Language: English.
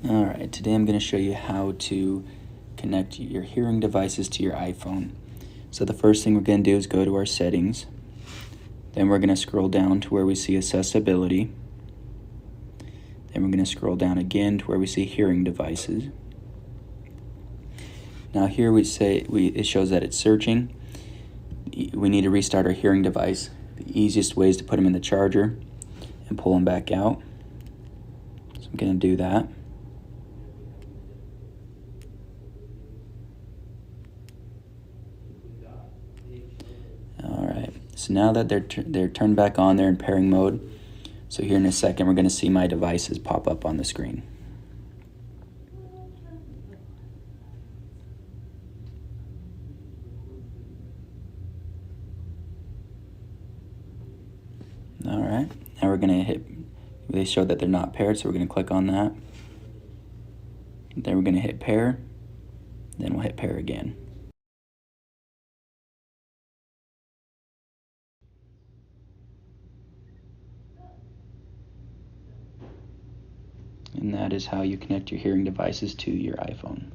Alright, today I'm going to show you how to connect your hearing devices to your iPhone. So the first thing we're going to do is go to our settings. Then we're going to scroll down to where we see accessibility. Then we're going to scroll down again to where we see hearing devices. Now here it shows that it's searching. We need to restart our hearing device. The easiest way is to put them in the charger and pull them back out. So I'm going to do that. Alright, so now that they're turned back on, they're in pairing mode. So here in a second, we're going to see my devices pop up on the screen. Alright, now we're going to hit, they show that they're not paired, so we're going to click on that. Then we're going to hit pair, then we'll hit pair again. And that is how you connect your hearing devices to your iPhone.